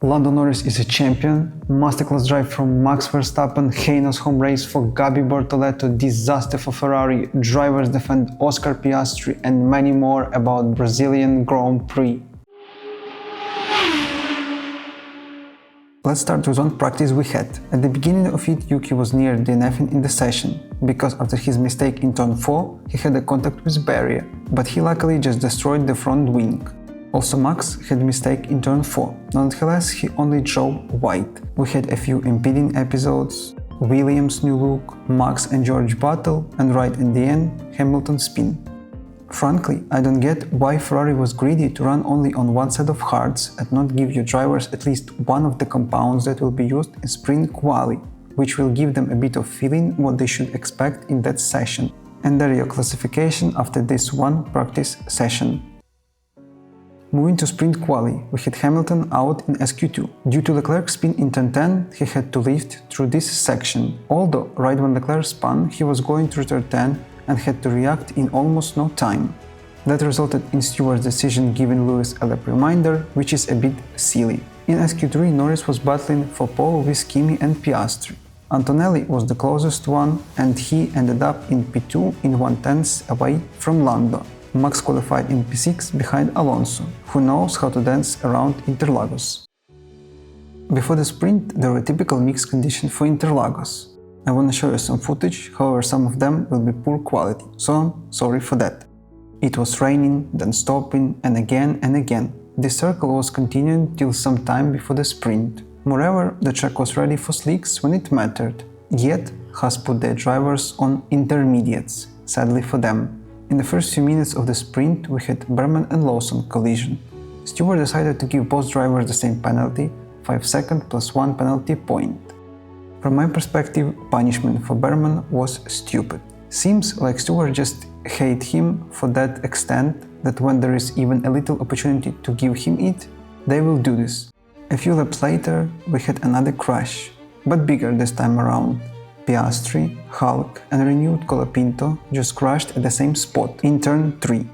Lando Norris is a champion, masterclass drive from Max Verstappen, heinous home race for Gabi Bortoleto, disaster for Ferrari, drivers defend Oscar Piastri, and many more about Brazilian Grand Prix. Let's start with one practice we had. At the beginning of it, Yuki was near DNFing in the session, because after his mistake in turn 4, he had a contact with barrier, but he luckily just destroyed the front wing. Also Max had a mistake in turn 4, nonetheless he only drove wide. We had a few impeding episodes, Williams' new look, Max and George battle, and right in the end, Hamilton spin. Frankly, I don't get why Ferrari was greedy to run only on one set of hards and not give your drivers at least one of the compounds that will be used in sprint quali, which will give them a bit of feeling what they should expect in that session. And there your classification after this one practice session. Moving to sprint quali, we had Hamilton out in SQ2. Due to Leclerc's spin in turn 10, he had to lift through this section. Although, right when Leclerc spun, he was going through turn 10 and had to react in almost no time. That resulted in Stewart's decision giving Lewis a lap reminder, which is a bit silly. In SQ3, Norris was battling for pole with Kimi and Piastri. Antonelli was the closest one and he ended up in P2 in 1/10 away from Lando. Max qualified in P6 behind Alonso, who knows how to dance around Interlagos. Before the sprint, there were typical mixed conditions for Interlagos. I want to show you some footage, however some of them will be poor quality, so I'm sorry for that. It was raining, then stopping, and again and again. This circle was continuing till some time before the sprint. Moreover, the track was ready for slicks when it mattered. Yet, Haas put their drivers on intermediates, sadly for them. In the first few minutes of the sprint, we had Bearman and Lawson collision. Stewart decided to give both drivers the same penalty, 5 seconds plus 1 penalty point. From my perspective, punishment for Bearman was stupid. Seems like Stewart just hate him for that extent that when there is even a little opportunity to give him it, they will do this. A few laps later, we had another crash, but bigger this time around. Piastri, Hulk and renewed Colapinto just crashed at the same spot in turn 3.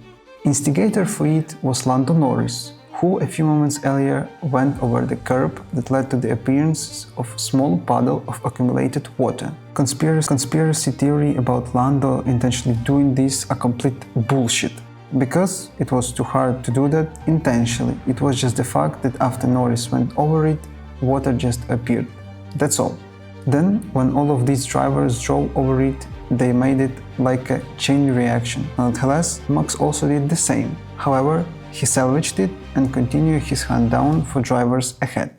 Instigator for it was Lando Norris, who a few moments earlier went over the curb that led to the appearance of a small puddle of accumulated water. Conspiracy theory about Lando intentionally doing this are complete bullshit. Because it was too hard to do that intentionally, it was just the fact that after Norris went over it, water just appeared. That's all. Then, when all of these drivers drove over it, they made it like a chain reaction. Nonetheless, Max also did the same. However, he salvaged it and continued his hand down for drivers ahead.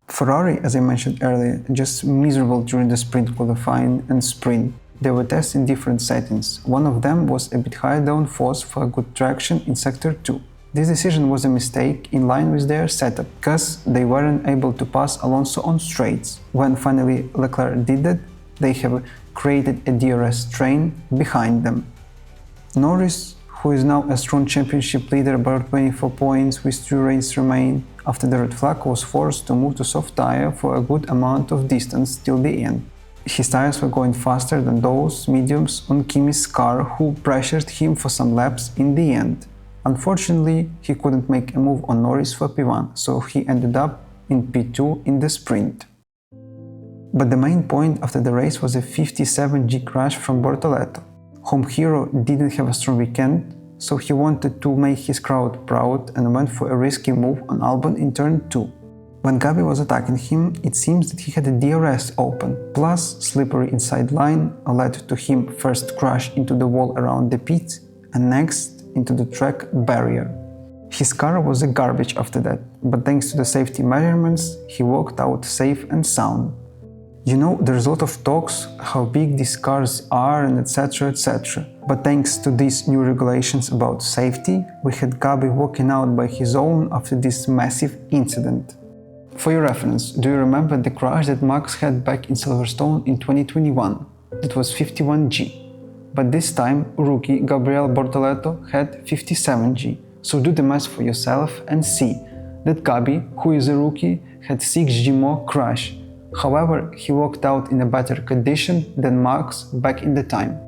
Ferrari, as I mentioned earlier, just miserable during the sprint qualifying and sprint. They were tested in different settings. One of them was a bit higher downforce for good traction in sector 2. This decision was a mistake in line with their setup, because they weren't able to pass Alonso on straights. When finally Leclerc did that, they have created a DRS train behind them. Norris, who is now a strong championship leader about 24 points with 2 races remain, after the red flag was forced to move to soft tire for a good amount of distance till the end. His tires were going faster than those mediums on Kimi's car, who pressured him for some laps in the end. Unfortunately, he couldn't make a move on Norris for P1, so he ended up in P2 in the sprint. But the main point after the race was a 57G crash from Bortoleto. Home hero didn't have a strong weekend, so he wanted to make his crowd proud and went for a risky move on Albon in turn 2. When Gabi was attacking him, it seems that he had a DRS open, plus slippery inside line led to him first crash into the wall around the pits and next into the track barrier. His car was a garbage after that, but thanks to the safety measurements, he walked out safe and sound. You know, there's a lot of talks how big these cars are and etc. But thanks to these new regulations about safety, we had Gabi walking out by his own after this massive incident. For your reference, do you remember the crash that Max had back in Silverstone in 2021? That was 51G. But this time, rookie Gabriel Bortoleto had 57G. So do the math for yourself and see that Gabi, who is a rookie, had 6G more crash. However, he walked out in a better condition than Max back in the time.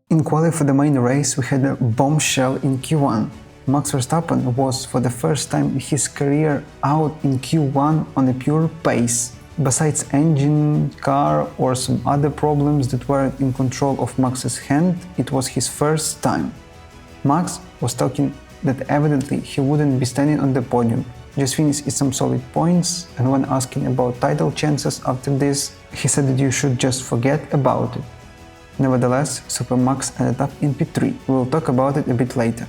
In quali for the main race, we had a bombshell in Q1. Max Verstappen was for the first time in his career out in Q1 on a pure pace. Besides engine, car or some other problems that weren't in control of Max's hand, it was his first time. Max was talking that evidently he wouldn't be standing on the podium, just finished some solid points, and when asking about title chances after this, he said that you should just forget about it. Nevertheless, Super Max ended up in P3. We will talk about it a bit later.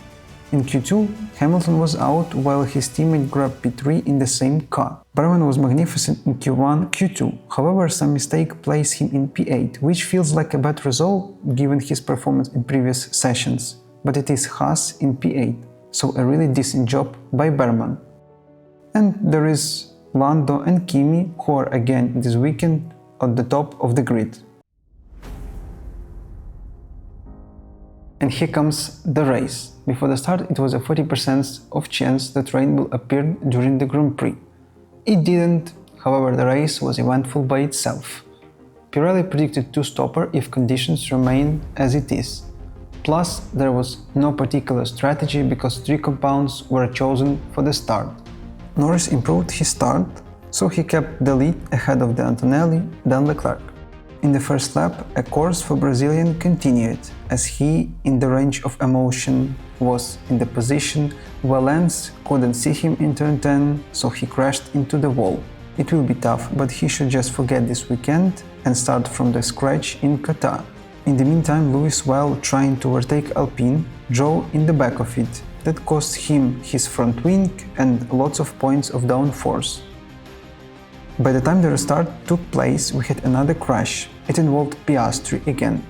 In Q2, Hamilton was out while his teammate grabbed P3 in the same car. Bearman was magnificent in Q1, Q2, however some mistake placed him in P8, which feels like a bad result given his performance in previous sessions, but it is Haas in P8, so a really decent job by Bearman. And there is Lando and Kimi, who are again this weekend at the top of the grid. And here comes the race. Before the start, it was a 40% of chance that rain will appear during the Grand Prix. It didn't, however the race was eventful by itself. Pirelli predicted two-stopper if conditions remain as it is. Plus, there was no particular strategy because 3 compounds were chosen for the start. Norris improved his start, so he kept the lead ahead of the Antonelli, then Leclerc. In the first lap, a course for Brazilian continued, as he, in the range of emotion, was in the position where Lance couldn't see him in turn 10, so he crashed into the wall. It will be tough, but he should just forget this weekend and start from the scratch in Qatar. In the meantime, Lewis, while trying to overtake Alpine, drove in the back of it. That cost him his front wing and lots of points of downforce. By the time the restart took place, we had another crash. It involved Piastri again.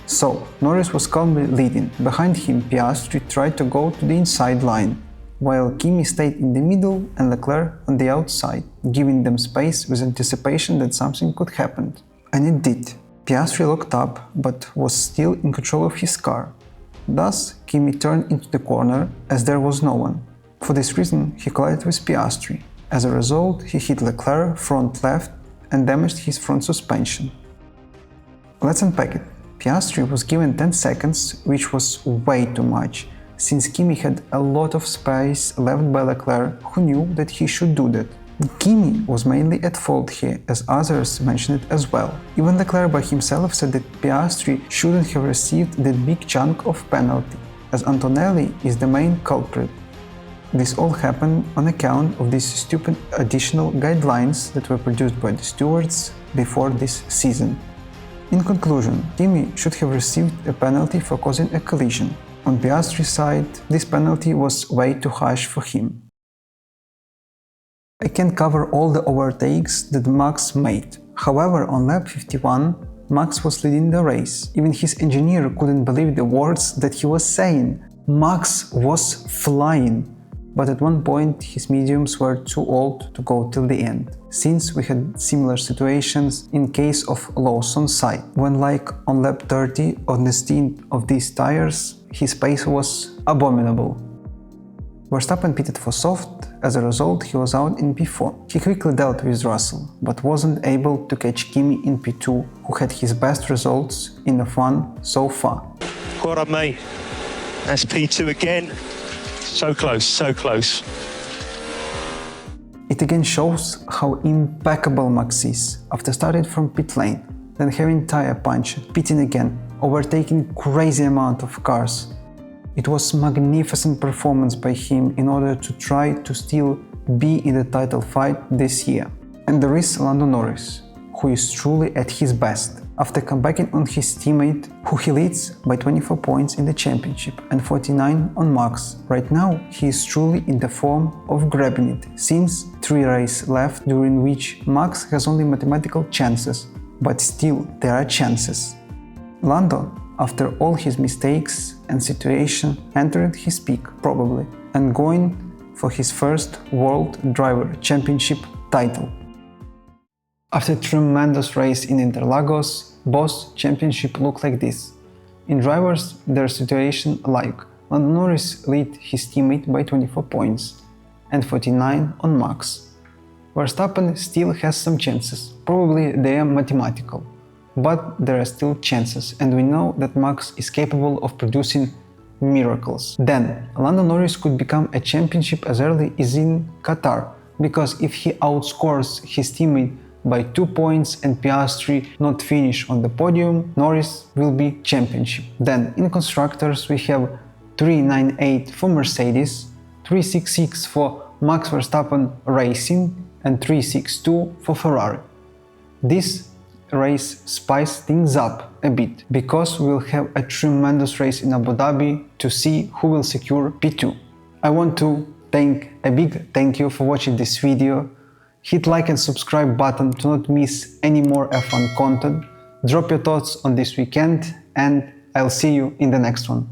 So, Norris was calmly leading. Behind him, Piastri tried to go to the inside line, while Kimi stayed in the middle and Leclerc on the outside, giving them space with anticipation that something could happen. And it did. Piastri locked up, but was still in control of his car. Thus, Kimi turned into the corner as there was no one. For this reason, he collided with Piastri. As a result, he hit Leclerc front left and damaged his front suspension. Let's unpack it. Piastri was given 10 seconds, which was way too much, since Kimi had a lot of space left by Leclerc, who knew that he should do that. Kimi was mainly at fault here, as others mentioned it as well. Even Leclerc by himself said that Piastri shouldn't have received that big chunk of penalty, as Antonelli is the main culprit. This all happened on account of these stupid additional guidelines that were produced by the stewards before this season. In conclusion, Kimi should have received a penalty for causing a collision. On Piastri's side, this penalty was way too harsh for him. I can't cover all the overtakes that Max made. However, on lap 51, Max was leading the race. Even his engineer couldn't believe the words that he was saying. Max was flying. But at one point his mediums were too old to go till the end, since we had similar situations in case of Lawson's side, when like on lap 30 on the stint of these tires, his pace was abominable. Verstappen pitted for soft, as a result he was out in P4. He quickly dealt with Russell, but wasn't able to catch Kimi in P2, who had his best results in F1 so far. Well done, mate. That's P2 again. So close, so close. It again shows how impeccable Max is. After starting from pit lane, then having tire punch, pitting again, overtaking crazy amount of cars. It was magnificent performance by him in order to try to still be in the title fight this year. And there is Lando Norris, who is truly at his best. After comebacking on his teammate, who he leads by 24 points in the championship and 49 on Max. Right now, he is truly in the form of grabbing it, since 3 races left during which Max has only mathematical chances, but still there are chances. Lando, after all his mistakes and situation, entered his peak, probably, and going for his first World Driver Championship title. After a tremendous race in Interlagos, both championship looked like this. In drivers, their situation alike. Lando Norris lead his teammate by 24 points and 49 on Max. Verstappen still has some chances, probably they are mathematical, but there are still chances, and we know that Max is capable of producing miracles. Then, Lando Norris could become a championship as early as in Qatar, because if he outscores his teammate by 2 points and Piastri not finish on the podium, Norris will be championship. Then, in constructors, we have 398 for Mercedes, 366 for Max Verstappen Racing, and 362 for Ferrari. This race spice things up a bit, because we'll have a tremendous race in Abu Dhabi to see who will secure P2. I want to a big thank you for watching this video. Hit like and subscribe button to not miss any more F1 content. Drop your thoughts on this weekend and I'll see you in the next one.